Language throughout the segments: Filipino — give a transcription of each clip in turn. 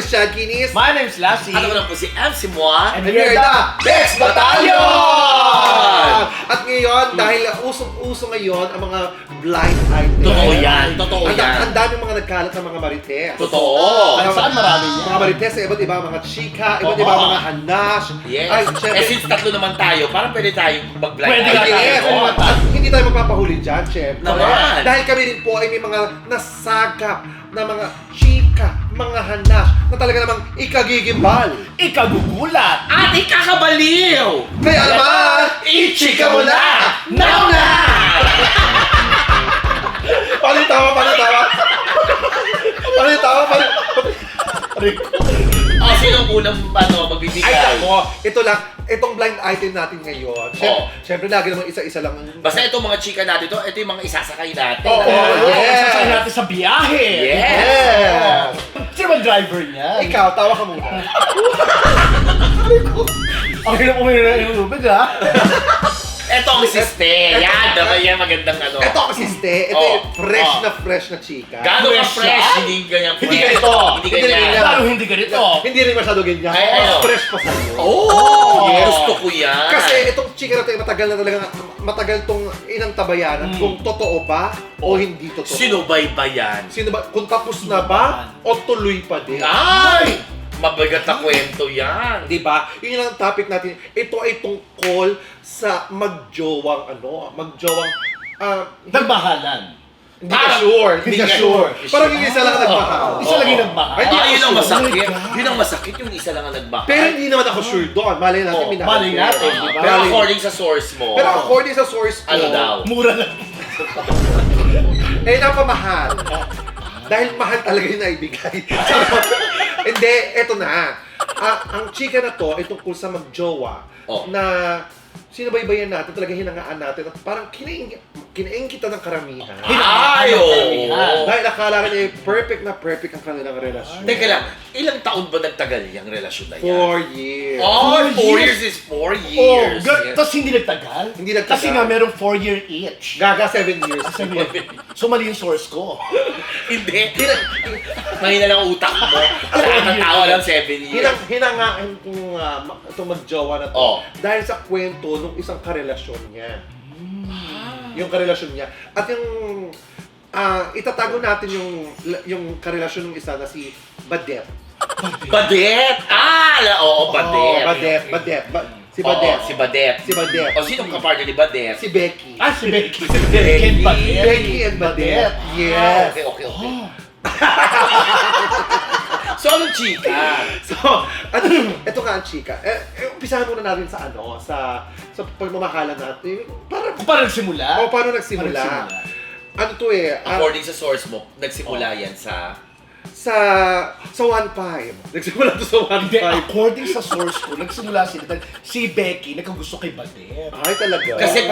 is Chad Kinis. My name's Lassie. At ako lang po si MC Moa. And we are the Bex Battalion! At ngayon, dahil usong-uso ngayon ang mga blind items. Totoo yan, totoo yan. Ang daming mga nagkalat ng mga marites. Totoo. Ay, saan marami yan? Mga marites sa iba't ibang mga chika, iba't Oo. ibang mga hanash. Yes. Ay, Eh since tatlo naman tayo, parang pwede tayong mag-blind Pwede item. nga yes. tayo. At hindi tayo magpapahuli dyan, syempre. Naman. Dahil kami din po ay may mga nasagap na mga chika, mga hanash, na talaga namang ikagigimbal. Ikagugulat! At ikakabaliw! Kaya naman, I-chika mo na! Now na! palitawa. O, sinong unang magbibigay? Ay, ako, ito lang, itong blind item natin ngayon. Oo. Siyempre, lagi namang isa-isa lang. Basta itong mga chika natin to, ito yung mga isasakay natin. Oo. Yes. Sasakay natin sa biyahe! Yes. Yes. Sino ba driver niya? Ikaw, tawa ka muna. Ang hirap uminom ng tubig, ha? Ito ang siste. Yan, dapat yan magandang ano. Ito ang siste. Ito Oo. yung fresh na chika. Gano'n ka Fresh fresh, yan? hindi ganyan fresh. Hindi ganito. Hindi Hindi ganyan. ganyan. Lalo hindi ganito. Hindi rin masyado ganyan. Ay, Mas ano? fresh pa sa'yo. Oh, Yes. gusto ko yan. Kasi itong chika na ito, matagal tong inang tabayanan kung totoo ba o hindi totoo. Sinubaybayan. Sino ba? Kung tapos na ba o tuloy pa din? Ay! Mabigat na kwento yan. Diba? Yun ang topic natin. Ito ay tungkol sa magjowang Nagmahalan. hindi ka sure. Hindi ka sure. Parang yung isa lang ang nagmahal. Isa lang yung nagmahal. Ay, hindi Ah, ako yun ang sure. masakit. Oh my God. Yun ang masakit, yung isa lang ang nagbaka. Pero hindi naman ako sure doon. Malay natin, Oh, minahal malay ko. natin, di ba? Pero according sa source mo, Pero according sa source ko, ano daw? Mura lang. napamahal. Dahil mahal talaga yung naibigay. Hindi, eto na. Ang chika na to ay tungkol sa magjowa Oh. na sinubaybayan natin, talaga hinangaan natin at parang kinaing kita ng karamihan. Ay, oo. Dahil akala niya perfect na perfect ang kanilang relasyon. Teka lang, ilang taon ba nagtagal yung relasyon na yan? 4 years. Oh, 4 4 years is 4 Oh, years. tapos hindi nagtagal? Hindi nagtagal. Kasi nga merong 4-year each. Gaga 7 years. So mali yung source ko. Hindi. Mahina lang ang utak mo. Nakakatawa lang 7 years. Hinangaan itong magjowa na to Oh. dahil sa kwento nung isang karelasyon niya. Yung karelasyon niya. At yung itatago natin yung karelasyon ng isa na si Badet. Badet! Oo, Badet. Badet. Si Oo, Badet. si Badet. Si Badet. O, sinong kapartner ni Badet? Si Becky. Si Becky. Becky. Becky and Badet. Yes. Okay. So, anong chika? So, ito nga ang chika. Umpisahan muna natin sa sa pagmamahalan natin. Kung paano nagsimula? Paano nagsimula? Ano to According sa source mo, nagsimula yan sa... sa 1.5. Nagsimula to sa 1.5. Hindi, according sa source ko, nagsimula sila dahil si Becky nagkagusto kay Badet. Ay, talaga. Kasi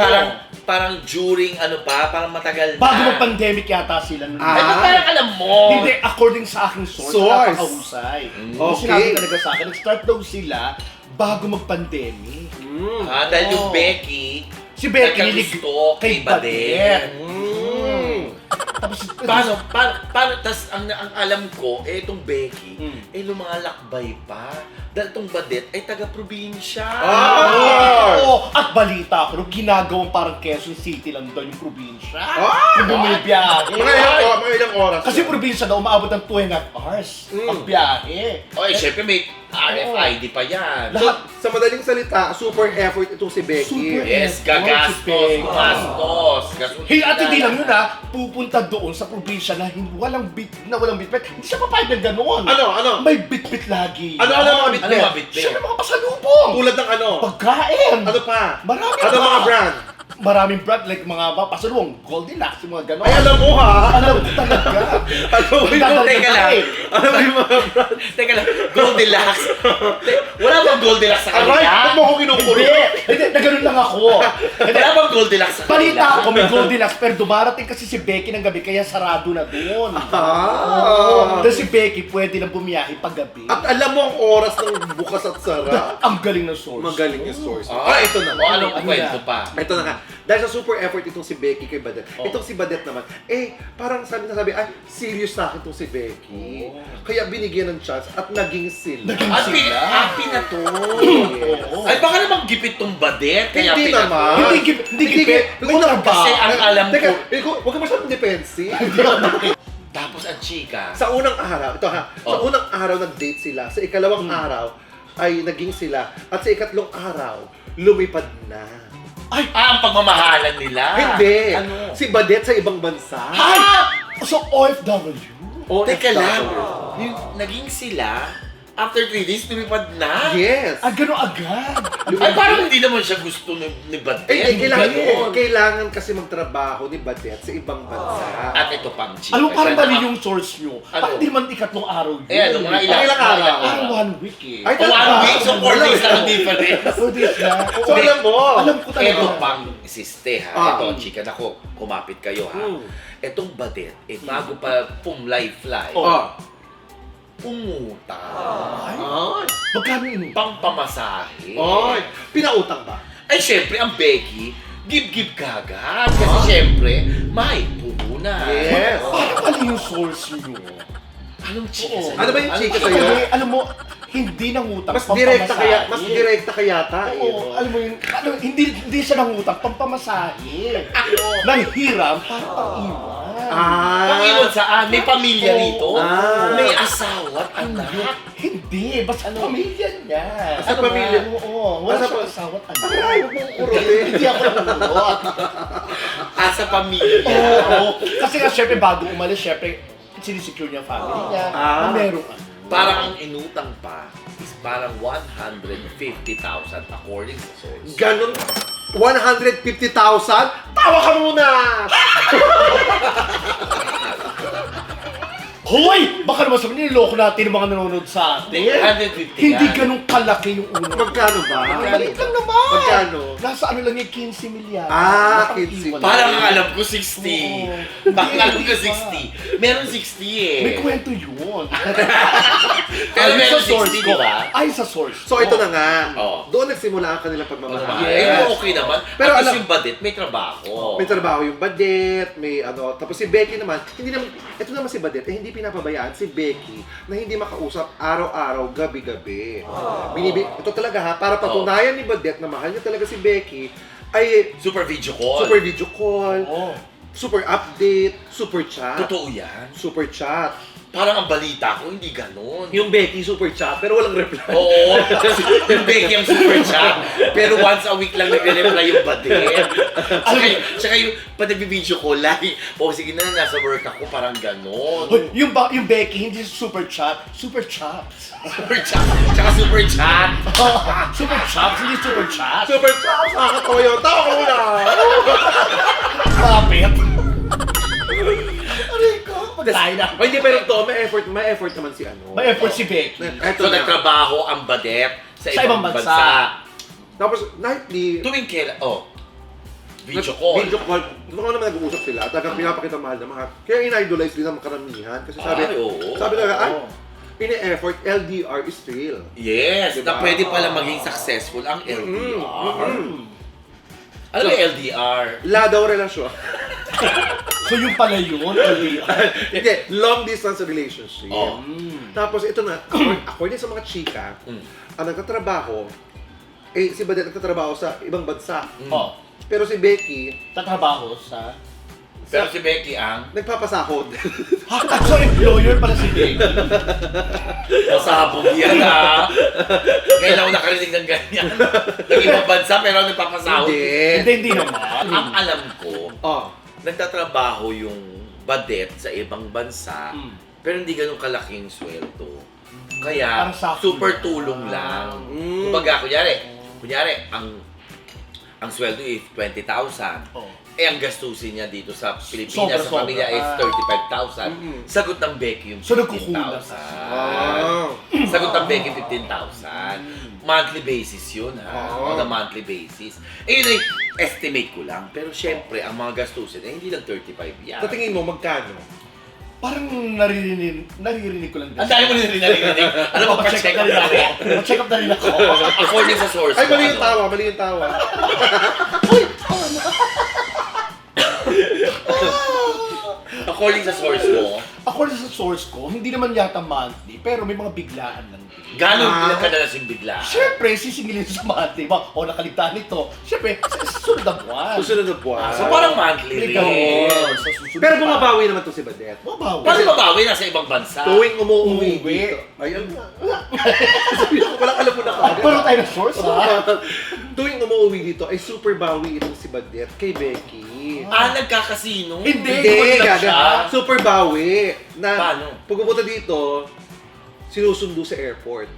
parang during parang matagal na. Bago mag-pandemic yata sila nun. Ay, ba't parang alam mo? Hindi, according sa aking source, Source. napakahusay. Okay. Sinabi talaga sa akin, nag-start daw sila bago mag-pandemic. Dahil yung Becky, Si Becky nagkagusto kay Badet. Tapos, Paano, tas ang alam ko, itong Becky, lumalakbay pa. Dahil itong Badet ay taga-probinsya. Oo, at balita ko, ginagawang parang Quezon City lang daw yung probinsya. Yung bumibiyahe. Mga ilang oras. Kasi probinsya daw, umaabot ng 2.5 hours ang biyahe. Oy, syempre may RFID pa yan. Lahat. Sa madaling salita, super effort itong si Becky. Super Yes, Becky. gumastos. At hindi lang yun pupunta doon sa probinsya na walang bitbit. Hindi siya papayag ng gano'n. Ano? May bitbit lagi. Ano mga bitbit? Ano mga bitbit? Siyempre mga pasalubong. Tulad ng ano? Pagkain. Ano pa? Marami Ano pa. mga brand? Maraming brand, like mga pasalubong, Goldilocks, yung mga gano'n. Ay, alam mo ha? Alam ko talaga. Ano mo yung Teka lang. Ano mo yung mga brand? Teka lang, Goldilocks. Wala bang Goldilocks sa Aray, kanila? ba't mo ako kinukulo? Hindi, na gano'n lang ako. Wala bang Goldilocks sa Balita ako, may Goldilocks, pero dumarating kasi si Becky ng gabi, kaya sarado na doon. Dahil si Becky pwede na bumiyahe pag gabi. At alam mo ang oras ng bukas at sara. Ang galing ng source. Magaling yung source. Ito na. O, anong kwento pa? Ito na nga. Dahil sa super effort itong si Becky kay Badet. Itong si Badet naman, parang sabi, ay, serious sa akin itong si Becky. Kaya binigyan ng chance at naging sila. Happy na to. Ay, baka namang gipit tong Badet. Kaya Hindi pinato. naman. Hindi gipit. May trabaho. Kasi ang alam Teka, ko, huwag ka masyadong defensive. tapos ang chika. Sa unang araw, ito ha, sa unang araw nag-date sila. Sa ikalawang araw ay naging sila. At sa ikatlong araw, lumipad na. Ang pagmamahalan nila. Hindi. Ano? Si Badet sa ibang bansa. So, OFW? Teka lang. Yung naging sila, after 3 days, lumipad na. Yes. Gano'n agad. Ay, parang hindi naman siya gusto ni Badet. Kailangan kasi magtrabaho ni Badet sa ibang bansa. At ito pang chika. Ano parang mali yung source nyo? Ano? Bakit di naman ikatlong araw yun? Mga ilang araw? Parang 1 week eh. Ay, O 1 week, so 4 days lang ang difference. So, this na. So, alam mo. Alam ko talaga. Ito pang siste ha. Ito, chika na ko. Kumapit kayo ha. Itong Badet, bago pa fly, umutang. Ay. Magkano yun? Pangpamasahe. Ay. Pinautang ba? Ay, syempre, ang Becky, give kagad. Kasi syempre, may puhunan. Yes. Parang mali yung source nyo. Anong chika sa'yo? Ano ba yung chika Kasi, sa'yo? alam mo, hindi nangutang. Mas direkta kaya yata. Oo, alam mo yun, hindi siya nangutang, pampamasahe. Nanghiram para pang-iwan. Panginoon saan? May pamilya rito? Ah. May asawa at anak? Hindi, basta pamilya niya. Basta pamilya? Oo, wala Basta siyang asawa at anak. Aray, huwag mong kurutin. Hindi ako nangulot. Sa pamilya? Oo, kasi nga syempre bago umalis, syempre sinisecure niya ang family niya. Na meron Parang ang inutang pa is parang 150,000 according sa source. Ganon. 150,000? Tawa ka muna! Hoy! Baka naman sabihin, niloloko natin yung mga nanonood sa atin. 150 Hindi yan. ganun kalaki yung una. Magkano ba? Maliit lang naman. Magkano? Nasa ano lang yung 15 milyar. Ah, Napang-iwan 15. Parang lang. ang alam ko 60. Oo. Parang Hindi, alam ko hindi pa. 60. Meron 60 eh. May kwento yun. Pero Ayon meron sa source 60, ko. di ba? Ay, sa source. So ito na nga. Oo. Doon nagsimula ang kanilang pagmamahal. Eh, okay naman. Pero At least alam- yung Badet, may trabaho. May trabaho yung Badet, may ano, tapos si Becky naman, hindi naman, ito naman si Badet, hindi pinapabayaan si Becky na hindi makausap araw-araw, gabi-gabi. Ito talaga ha, para patunayan ni Badet na mahal niya talaga si Becky, ay Super video call. super video call, Oo. super update, super chat, Totoo yan. super chat. Parang ang balita ko, hindi ganun. Yung Becky super chat, pero walang reply. Oo, yung Becky ang super chat. Pero once a week lang nagre-reply yung Badet. Tsaka yung pag nag-video call, lagi, sige na, nasa work ako, parang ganun. Hoy, yung Becky, hindi super chat, super chops. Super chat. Tsaka super chat. Super chops, hindi super chat. Super chat, nakakatawa yun. Tawa ka muna! Kapit. Aray ko, pagkain na. Ay, hindi, pero ito, may effort naman si ano. May effort si Becky. Eto So, na. nagtrabaho ang Badet sa ibang bansa. Tapos, nightly, Tuwing kailan, video call. Video call. Doon ko naman nag-uusap sila. Talagang pinapakita mahal na mahal. Kaya in-idolize din ang karamihan. Kasi sabi, Ay, oo. sabi talaga, ini-effort, LDR is real. Yes, Diba? na pwede pala maging successful ang LDR. Ano yung LDR? La daw relasyon. So yung pala yun, Hindi, long distance relationship. Oh. Tapos ito na, according sa mga chika, ang nagtatrabaho, si Badet nagtatrabaho sa ibang bansa. Oh, Pero si Becky, tatrabaho sa... Pero si Becky ang nagpapasahod. So employer pala si Becky. nasabog yan ha. Ngayon ako nakarinig ng ganyan. Nag-ibang bansa pero nagpapasahod. Hindi naman. Ang alam ko, Oh. nagtatrabaho yung Badet sa ibang bansa, pero hindi ganun kalaking sweldo. Kaya, Parang sakto super lang. tulong lang. Mm. Kumbaga, kunyari, ang ang sweldo is 20,000. Oh. Eh, ang gastusin niya dito sa Pilipinas, sa Sobra-sobra pamilya is pa. 35,000. Mm-mm. Sagot ng Becky yung So, nagkukulang. 15,000. Sagot ng Becky 15,000. Monthly basis yun, ha? Oo. On a monthly basis. Eh, yun ay estimate ko lang. Pero syempre, ang mga gastusin, eh, hindi lang 35 yan. Sa tingin mo, magkano? Parang naririnig ko lang din. Ang dami mo narinig. Ano ba, Pa-check pa-check up na rin ako. Pa-check up na rin ako. According sa source Ay, ko, mali yung ano? tawa, mali yung tawa. According sa source mo, According sa source ko, hindi naman yata monthly, pero may mga biglaan lang din. gano'n Ah. bilang kadalas yung bigla? Siyempre, sisingilin sa monthly. Ba, o nakaligtaan nito. Siyempre, sa susunod na buwan. Susunod na buwan. So parang monthly May rin. ganun. Sa susunod Pero pa. bumabawi naman to si Badet. Bumabawi. Paano mabawi? Nasa ibang bansa. Tuwing umuwi Umuwi. dito. Ayun na. Sabi ko, walang alam mo na kagad. Pero tayo ng source, ha? Tuwing umuwi dito ay super bawi itong si Badet kay Becky. Ah, nagkakasino? Hindi. Hindi, lang siya. gaga. Super bawi. Na Paano? pag pumunta dito, sinusundo sa airport.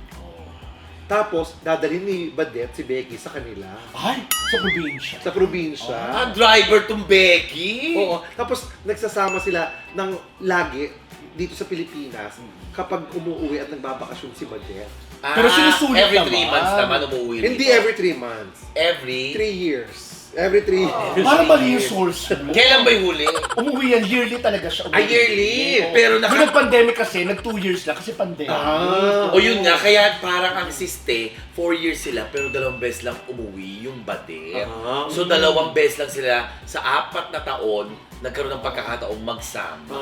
Tapos, dadalhin ni Badet si Becky sa kanila. Ay, sa probinsya. Sa probinsya. Ah, driver tong Becky? Oo. Tapos, nagsasama sila ng lagi dito sa Pilipinas kapag umuwi at nagbabakasyon si Badet. Ah, Pero sinusulit every 3 naman. months naman umuwi Hindi dito. every 3 months. Every? 3 years. Every 3 years. Parang mali yung source mo. Kailan ba yung huli? Umuwi yan, yearly talaga siya. Ah, yearly. Oo. Pero Yung nag-pandemic kasi, nag 2 years lang kasi pandemic. Ah. O yun nga, kaya parang ang siste, 4 years sila, pero 2 beses lang umuwi yung Badet. Ah. So 2 beses lang sila sa 4 na taon, nagkaroon ng pagkakataong magsama.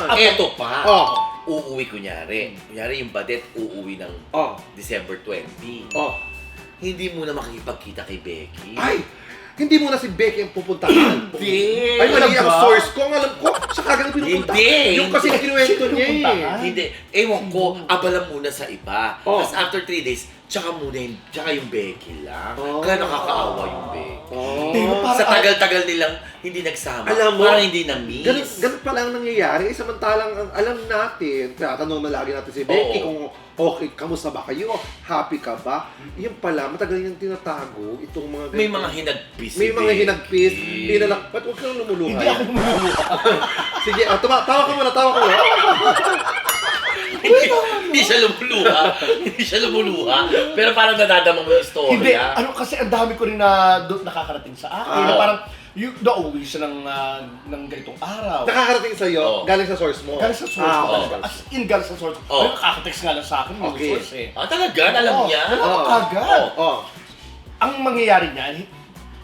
Ah. Eto pa, Oh. uuwi kunyari. Kunyari yung Badet, uuwi ng Oh. December 20. Oh. Hindi mo na makikipagkita kay Becky. Ay! Hindi mo na si Becky ang pupuntahan. Hindi. Ay, mali ang Talaga? source ko. Ang alam ko, siya kagad ang pinupunta. Hindi. Yung kasi kinuwento niya eh. Pinupuntahan. Hindi. Ewan ko, abala muna sa iba. Oh. Tapos after 3 days, tsaka yung Becky lang. Oh. Kaya nakakaawa yung Becky. Oh. Pero parang- Sa tagal-tagal nilang hindi nagsama. Alam mo, parang hindi na-miss. Ganun pala ang nangyayari. Samantalang ang alam natin, tinatanong na lagi natin si Becky Oo. kung okay, kamusta ba kayo? Happy ka ba? Yung pala, matagal niyang tinatago itong mga May ganito. mga hinagpis. May si mga Becky. hinagpis. Hindi na lang, ba't huwag kang lumuluha? Hindi ako lumuluha. Sige, tawa ka muna, tawa ka muna. Hindi siya lumuluha. Hindi siya lumuluha. Pero parang nadadama mo yung story. Hindi, ano kasi ang dami ko rin na nakakarating sa akin. Ah. Na parang, yung nauwi siya ng ganitong araw. Nakakarating sa'yo, Oh. galing sa source mo. Galing sa source Ah, ko okay. talaga. As in, galing sa source ko. Oh. Ay, nakaka-text nga lang sa akin yung Okay. source eh. Ah, talaga? Alam Oo, niya? alam ko Oo. agad. Oh. Ang mangyayari niyan,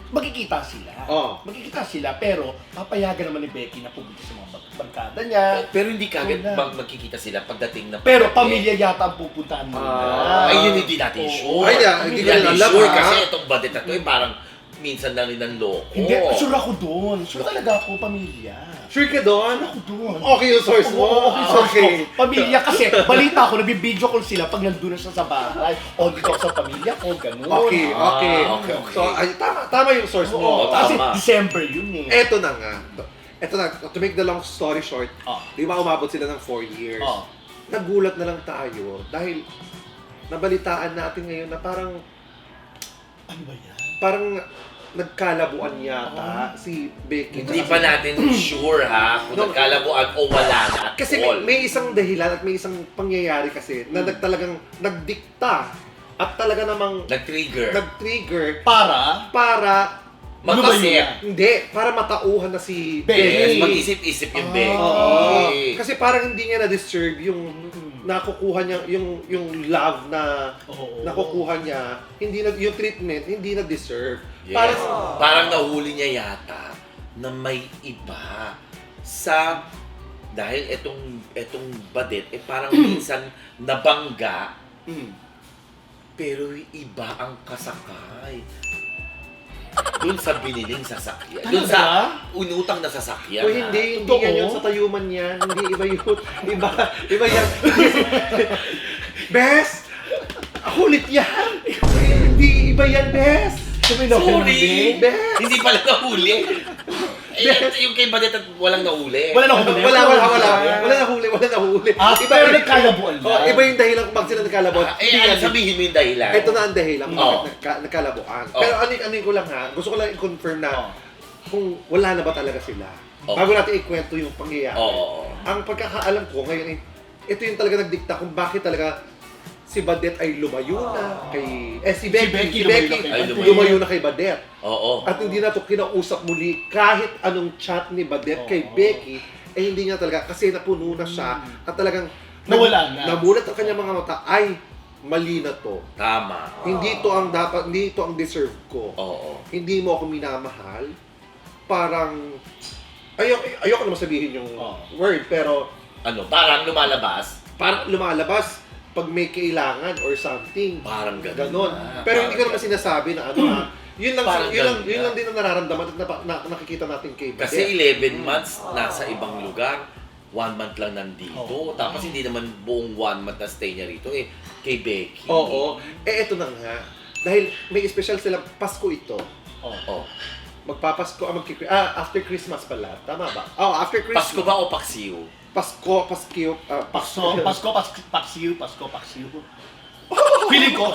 magkikita sila. Oo. Magkikita sila, pero papayagan naman ni Becky na pumunta sa mga barkada niya. Pero hindi kagad Wala. magkikita sila pagdating na Pero pamilya yata ang pupuntahan muna. Ah. Ay, yun hindi natin Oo. sure. Ay, hindi ko rin alam, sure ha? kasi itong Badet na to eh, parang minsan lang rin ang loko. Hindi, sure ako doon. Sure talaga ako, pamilya. Sure ka doon? Ako doon. Okay yung source mo? Oo, okay, source Okay. ko. Pamilya kasi, balita ko, nabibideo call sila pag nandun na siya sa bahay. O dito ako sa pamilya ko, ganun. Okay, Ah, okay. okay, okay. So, ay, tama yung source Oo, mo. kasi tama. December yun eh. Eto na nga. Eto na, to make the long story short, Oh. di ba umabot sila ng 4 years? Oh. Nagulat na lang tayo dahil nabalitaan natin ngayon na parang Ano ba yan? nagkalabuan yata si Becky. Hindi pa natin sure ha kung No. nagkalabuan o wala na at Kasi all. may isang dahilan at may isang pangyayari kasi na talagang nagdikta at talaga namang Nag-trigger. nag-trigger Para, para Mag-isip. hindi, para matauhan na si Becky. Yes, Becky. mag-isip-isip yung Ah. Becky. Oo. Kasi parang hindi niya na-deserve yung nakukuha niya yung love na Oo. nakukuha niya, hindi na yung treatment hindi na deserve. Yes. Parang Parang nahuli niya yata na may iba sa dahil etong Badet parang minsan nabangga pero iba ang kasakay. Doon sa biniling sasakyan. Doon sa unutang na sasakyan. o ha? hindi Totoo? yan yun sa tayuman niya, hindi iba yun. Iba yan. Bes! Kulit yan! Hindi iba yan, Bes! sabi Sorry! Bes! Hindi pala nahuli. yung kay Badet at walang nahuli. Wala na huli. Wala na huli. Pero nagkalabuan na. Iba yung dahilan kung bakit sila nagkalabuan. Ano sabihin mo yung dahilan? Ito na ang dahilan kung Oo. bakit nagkalabuan. Oo. Pero ano ko lang ha, gusto ko lang i-confirm na kung wala na ba talaga sila. Oo. Bago natin ikwento yung pangyayari. Oo. Ang pagkakaalam ko ngayon, ito yung talaga nagdikta kung bakit talaga si Badet ay lumayo na kay... si Becky lumayo na kay Badet. Oo. At hindi na ito kinausap muli kahit anong chat ni Badet kay Becky, hindi niya talaga, kasi napuno na siya at talagang Nawala na. namulat ang kanyang mga mata, ay, mali na to. Tama. Hindi ito ang dapat, hindi ito ang deserve ko. Oo. Hindi mo ako minamahal. Parang, ayoko naman sabihin yung word, pero Ano, parang lumalabas. parang lumalabas pag may kailangan or something. Parang ganun. Ganon. na. Pero hindi ko naman sinasabi na ano ha. Yun lang, Parang ganun yun na. lang din ang nararamdaman at nakikita natin kay Badet. Kasi 11 months nasa ibang lugar. 1 month lang nandito. Oo. Tapos hindi naman buong 1 month na stay niya rito kay Becky. Oo. Eto na nga. Dahil may special silang Pasko ito. Oo. Magpapasko, after Christmas pala. Tama ba? After Christmas. Pasko ba o Paksiw? Pasko. Paksiw. Feeling ko.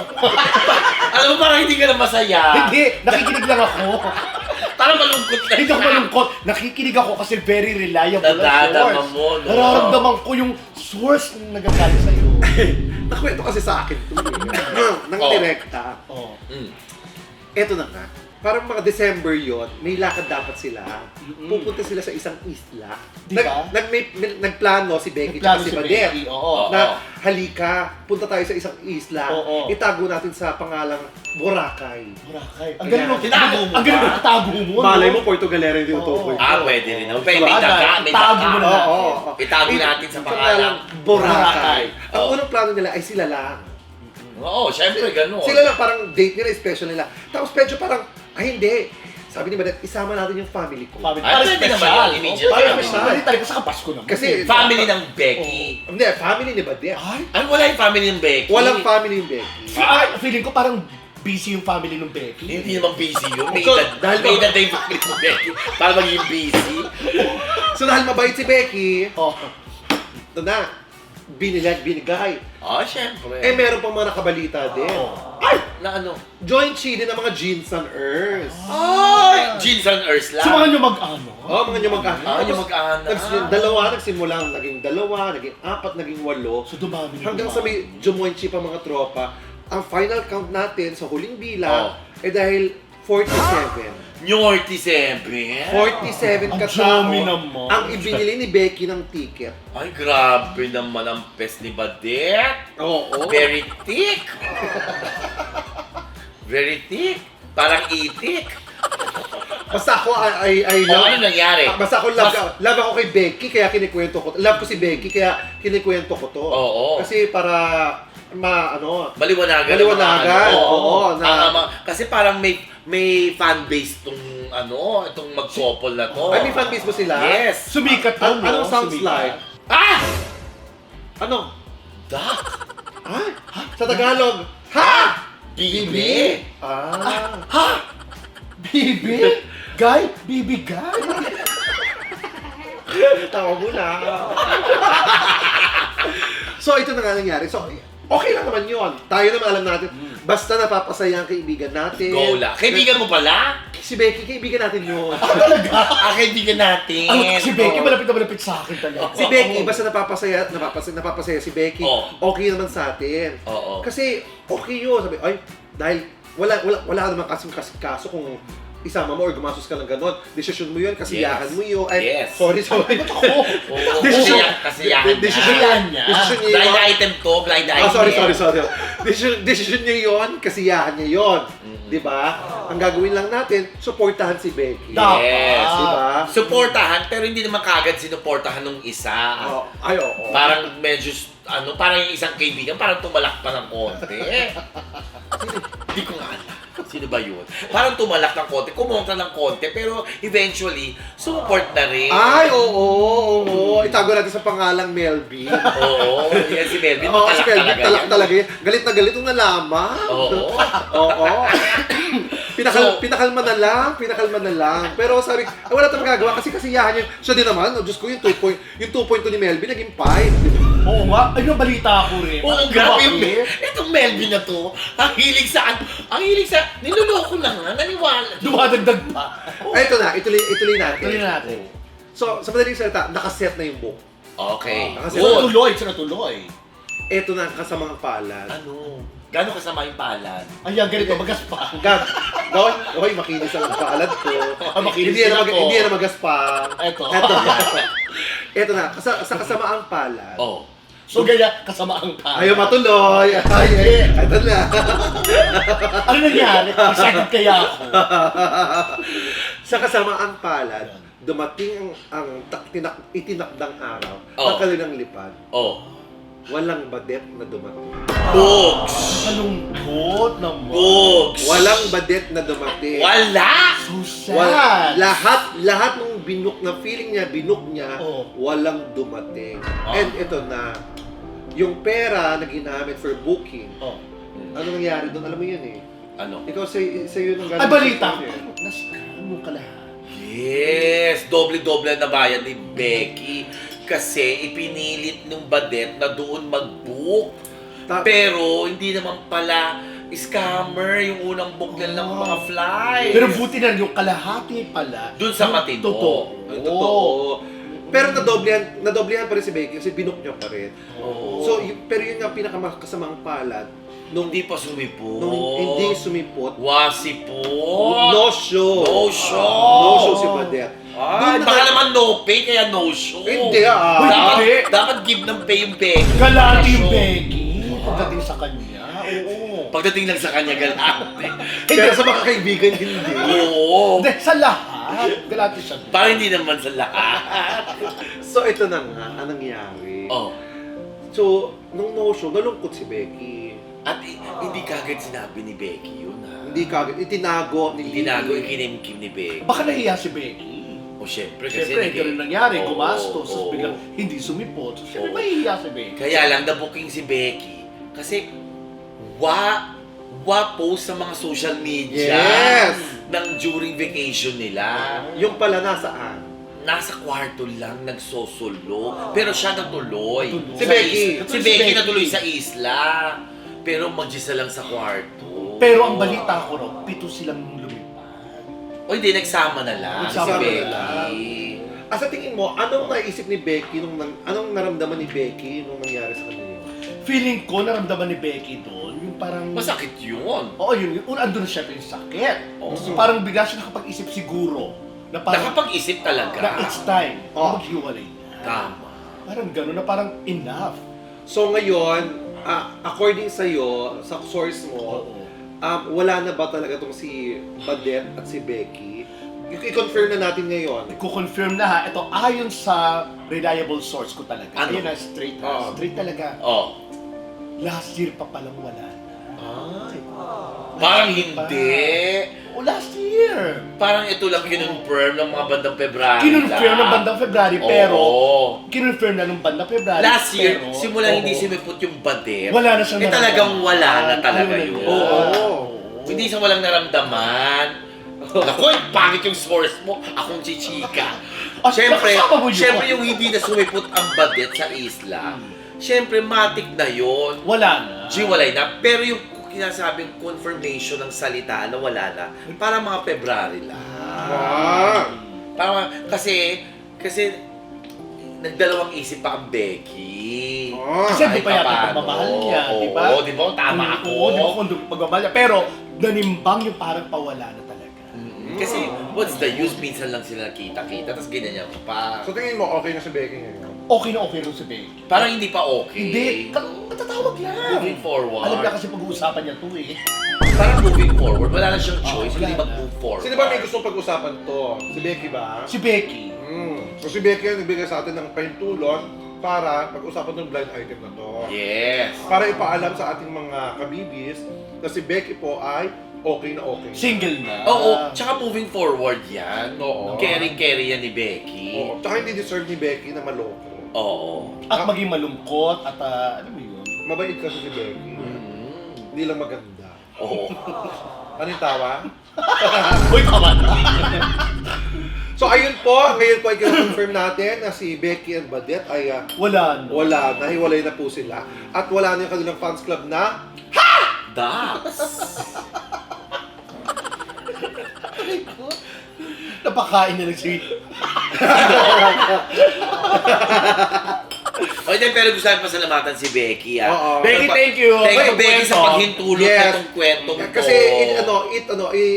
Alam mo, parang hindi ka na masaya. Hindi, nakikinig lang ako. Parang malungkot ka. Hindi ako malungkot. Nakikinig ako kasi very reliable ang Nadadama source. mo, no? Nararamdaman ko yung source na nagagalit sa'yo. Nakwento kasi sa akin ito. Nang Oo. direkta. Oh. Eto na nga. Parang mga December yon, may lakad dapat sila. Pupunta sila sa isang isla. Di ba? Nagplano si Becky at Nagplano si si Badet. Becky, oo. Na halika, punta tayo sa isang isla. Oo. Itago natin sa pangalang Boracay. Boracay. Ang galing mo. Tinago mo Ang galing mo. ba? Itago mo. Malay no? mo, Portugalero yung tinutukoy. Oo. Pwede rin. May Diba? daga, may Itago mo na daga. natin. Oo. Itago natin sa pangalang Boracay. Ang Oo. unang plano nila ay sila lang. Oo, syempre ganun. Sila lang, parang date nila, special nila. Tapos medyo parang, hindi. Sabi ni Badet, isama natin yung family ko. Family. Ay, Para pwede naman special. yun, immediate Para family. special. Hindi talaga sa Pasko naman. Kasi, Family ng Becky. Hindi, family ni Badet. Ay, Ano, wala yung family ng Becky? Walang family yung Becky. feeling ko parang busy yung family ng Becky. Hindi naman busy yun. May So, edad, dahil may ba- edad na yung family ng Becky para maging busy. So dahil mabait si Becky, Oh. ito na, binigay. Syempre. Meron pang mga nakabalita din. Ay! Na ano? Joint chi din ng mga Jeans on Earth. Ay! Jeans and Earth lang. Samahan nyo mag-ano? Mga nyo mag-anak. Yung mag-anak. Nagsimulang naging 2, naging 4, naging 8. So dumami. Hanggang sa may joint chi pa mga tropa. Ang final count natin sa huling bilang dahil 47. Nyorty sempre. 47 Ang katao dami naman. ang ibinili ni Becky ng ticket. Ay, grabe naman ang pes ni Badet. Oo. Very thick. Very thick. Parang itik. Basta ako ay Ano nangyari? Basta ako love ako kay Becky kaya kinikwento ko. Love ko si Becky kaya kinikwento ko to. Oo. Kasi para Maliwanagan. Maliwanagan, ang mga oo, kasi parang may fan base itong mag-couple na to. Ay, may fanbase mo sila? Yes. Sumikat to, no? Anong sounds Sumikat. like? Ah! Ano? Duck. Sa Tagalog? Ha! Bibi. Ha! Bibi? Guy? Bibi guy? Tawa mo na. So, ito na nga nangyari. So, okay lang naman yun. Tayo naman alam natin. Basta napapasaya ang kaibigan natin. Go la. Kaibigan mo pala? Si Becky, kaibigan natin yun. Kaibigan natin. Si Becky malapit na malapit sa akin talaga. Si Becky, basta napapasaya si Becky, Oo. okay naman sa atin. Oo. Kasi, okay yun. Sabi, dahil wala naman kasing kaso kung isama mo or gumastos ka ng ganon. Desisyon mo yun, kasiyahan mo yun. Yes. Sorry. Ako. Oo. Desisyon- Kasiyahan Kasiyahan niya. Desisyon niya Blind yun. item to. Blind item. Sorry. Desisyon niya yun, kasiyahan niya yun. Di ba? Ang gagawin lang natin, suportahan si Becky. Yes. Di ba? Suportahan, pero hindi naman kagad sinuportahan nung isa. Oo. Parang medyo, parang yung isang kaibigan, parang tumalak pa ng konti. Hindi ko nga alam. Sino ba yun? Parang tumalak ng konti, kumontra ng konti, pero eventually, support na rin. Oo. Itago natin sa pangalang Melby. Oo, yan si Melvin. Oo, si Matalak Melby, talaga talak yan. talaga yan. Galit na galit nung nalaman. Oo. Oo. Pinakalma na lang. Pero sabi, wala tayong magagawa kasi kasiyahan yun. Siya din naman, Diyos ko, yung 2.2 ni Melvin naging 5. Di ba? Oo nga, ayun ang balita ko rin. Oo, grabe yung itong Melvin na to. Ang hilig sa, niloloko lang nga, naniwala. Dumadagdag pa. Ay, ito na, ituloy natin. Tuloy natin. So, sa madaling salita, nakaset na yung book. Okay. Kasi Good. Tuloy. Ito na ang kasamang palad. Ano? Gano'ng kasama yung palad? Ayan, ganito, magas pa. Hoy, makinis ang palad ko. Makinis Hindi sila na, to. hindi na magaspang. Ito na, sa kasamaang palad. Oh. So, ganyan, kasama ang pa. Ayaw matuloy. Ito na. Ano nangyari? Excited kaya ako. Sa kasamaang palad, dumating ang itinakdang araw ng kanilang lipad. Oh. Walang badet na dumating. Books! Kalungkot naman. Books! Walang badet na dumating. Wala! So sad. Lahat ng binuk na feeling niya, binuk niya, Oh. walang dumating. And ito na, yung pera na ginamit for booking, Oh. ano nangyari doon? Alam mo yun eh. Ano? Ikaw sa'yo nang Ay, balita ko. Nascam mo ka lahat. Yes! Doble-doble na bayad ni Becky. Kasi ipinilit nung badet na doon mag-book. Pero hindi naman pala scammer yung unang book nila ng mga flights. Pero buti na yung kalahati pala. Doon sa matino. Totoo. Pero nadoblehan pa rin si Becky kasi binuk niya pa rin. Oo. So, pero yun nga pinakakasamang palad. Nung Hindi pa sumipot. hindi sumipot, Wasipot. no show. No show. No show si Badet. Ay, Doon baka na- naman no pay, kaya no show. Hindi Hindi. Dapat give ng pay yung Becky. Galati yung Show. Becky. Pagdating sa kanya. Oo. Pagdating lang sa kanya, galante. Pero sa mga kaibigan, hindi. Oo. Hindi, sa lahat. Galati siya. Parang hindi naman sa lahat. So, ito na nga, ang nangyari. Oh. So, nung no show, nalungkot si Becky. At hindi kagad sinabi ni Becky yun, ha? Hindi kagad, itinago ni Tinago, Lily. ikinimkim ni Becky. Baka nahiya si Becky. O syempre, kasi Siyempre, ganun nangyari. Oo, Gumastos. oo. Tapos biglang hindi sumipot. So, siyempre, Oo. mahihiya si Becky. Kaya lang, na-booking si Becky. Kasi, post sa mga social media. Yes! Ng during vacation nila. Yung pala nasaan? Nasa kwarto lang, nagsosolo. Pero siya natuloy. Natuloy. Si Becky. Si Si Becky Becky. natuloy sa isla. Pero mag-isa lang sa kwarto. Pero ang balita ko raw, 7 silang lumipad. O hindi, nagsama na lang Nagsama si na Becky. Sa tingin mo, anong naisip ni Becky, anong naramdaman ni Becky nung nangyari sa kanya yun? Feeling ko, naramdaman ni Becky doon, yung parang... Masakit yun. Oo, yun. Andun na syempre yung sakit. Oo. So, parang bigla siya nakapag-isip siguro na parang... Nakapag-isip talaga. na it's time. Oo. Maghiwalay na. Tama. Parang gano'n na parang enough. So ngayon, according sa'yo, sa source mo, Oo. wala na ba talaga itong si Badet at si Becky? I-confirm na natin ngayon. Ko-confirm na ha, ito ayon sa reliable source ko talaga. Ano? Ayun na, straight ha. Oo. Straight talaga. Oh. Last year pa palang wala na. Ay. Parang hindi. O last year. Parang ito lang kinonfirm ng mga bandang February. Kinonfirm ng bandang February, pero Oo. kinonfirm na ng bandang February. Last year, pero, simula hindi oo. sumipot yung badet. Wala na siyang Eh talagang wala na talaga Ayun yun. na Oo. Hindi sa walang naramdaman. Naku, pangit yung source mo. Akong chichika. Ah, Siyempre, nakasama mo yun. siyempre yung hindi na sumipot ang badet sa isla, siyempre matik na yun. Wala na. Walay na. Pero yung kinasabing confirmation ng salita na wala na, para mga February lang. Para, kasi nagdalawang isip pa ang Becky. Kasi di pa yata papaano. pagmamahal niya, di ba? Oo, di ba? Tama ako. Oo, di ba kung pagmamahal niya. Pero, nanimbang yung parang pawala na talaga. Kasi, what's the use? Minsan lang sila nakita-kita, tapos ganyan niya pa. So tingin mo, okay na si Becky ngayon? Okay na okay rin si Becky. Parang hindi pa okay. Hindi, matatawag lang. Moving forward. Alam niya kasi pag-uusapan niya to eh. Parang moving forward. Wala na siyang choice, wala hindi na. mag-move forward. Sino ba may gustong pag-usapan to? Si Becky ba? Si Becky. So si Becky ang nagbigay sa atin ng pahintulot para pag-usapan ng blind item na to. Yes. Para ipaalam sa ating mga kabibis na si Becky po ay okay na okay. Single na. Oo, tsaka moving forward yan. Oo. Carry yan ni Becky. Oo. Tsaka hindi deserve ni Becky na maloko. Oo. At maging malungkot at ano mo yun? Mabait kasi si Becky. Mm. Hindi lang maganda. Oo. Ano yung tawa? Uy, tama na. So ayun po, ngayon po ay confirm natin na si Becky and Badette ay Wala na. wala, nahiwalay na po sila. At wala na yung kanilang fans club na Dax! Napakain na lang si... O hindi, pero gusto namin pasalamatan si Becky, Oo. Becky, thank you. Thank you, Ay, Becky, sa kwento. paghintulot Yes. nitong kwentong to. kasi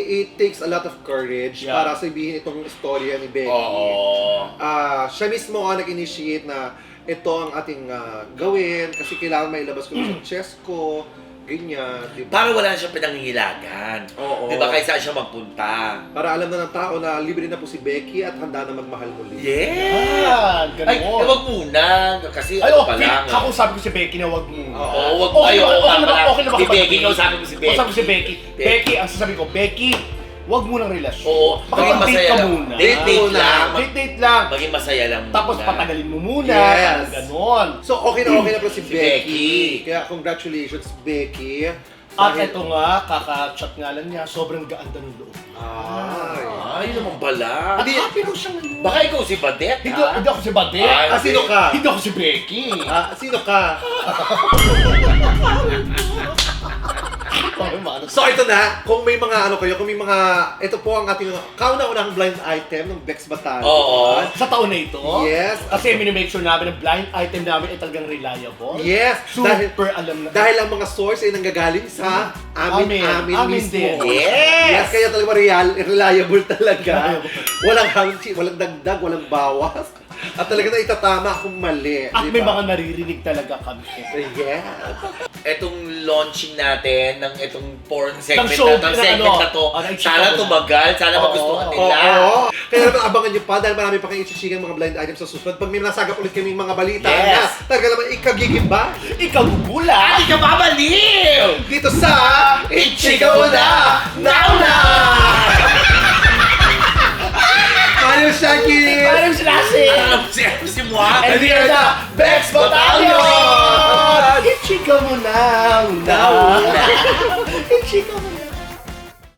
it takes a lot of courage Yeah. para sabihin itong istorya ni Becky. Oo. Siya mismo ang nag-initiate na ito ang ating gawin kasi kailangan may ilabas ko sa chest ko, ganyan, di ba? Para wala na siyang pinanghihilagan. Oo. Di ba? Kahit saan siya magpunta. Para alam na ng tao na libre na po si Becky at handa na magmahal muli. Yeah! Yan, Ay, ganon. wag muna. Kasi Ay, ano pa lang. kakusapin ko si Becky na wag mo. Oo, wag Okay, tayo. okay na ba? Okay na ba? Si Becky, kausapin mo si Becky. Kausapin ko si Becky. Becky, ang sasabihin ko, Becky, wag mo ng relasyon. Oo, maging Makapag-date masaya ka lang. muna. Date lang. Date lang. Maging masaya lang muna. Tapos patagalin mo muna. Yes. Parang ganon. So okay na po si Si Becky. Becky. Kaya congratulations Becky. At Dahil- ito nga, kaka-chat nga lang niya, sobrang gaan na ng loob. Ay. Ay, naman pala. Hindi, happy ko siya ngayon. Baka ikaw si Badette, Hindi, ha? hindi ako si Badette. Ay, Sino ka? Hindi ako si Becky. Sino ka? So ito na, kung may mga ano kayo, kung may mga, ito po ang ating kauna-unang blind item ng Bex Batalyon. Oo. Sa taon na ito? Yes. Kasi minimake sure namin ang blind item namin ay talagang reliable. Yes. Super alam na. Dahil ang mga source ay nanggagaling sa amin Amin mismo. din. Yes! Kaya talaga reliable talaga. Walang hamsi, walang dagdag, walang bawas. At talaga na itatama kung mali. At di may ba? mga naririnig talaga kami. Yes. Etong launching natin ng itong segment show, na, na segment ano, na to, ay, sana chika mo tumagal, sana Oo. magustuhan Oo. nila. Kaya naman abangan nyo pa dahil marami pa kayong ichichigang mga blind items sa susunod. Pag may nasagap ulit kaming mga balita Yes. na talaga naman ikagigimba Ikaw gugula! Hindi ka babaliw! dito sa Ichika mo na! Now na! Mario Shaki! Parang sinasi! Si Mua! And here's the Bex Batalyon! Ichika mo na! Now na! Ichika mo na!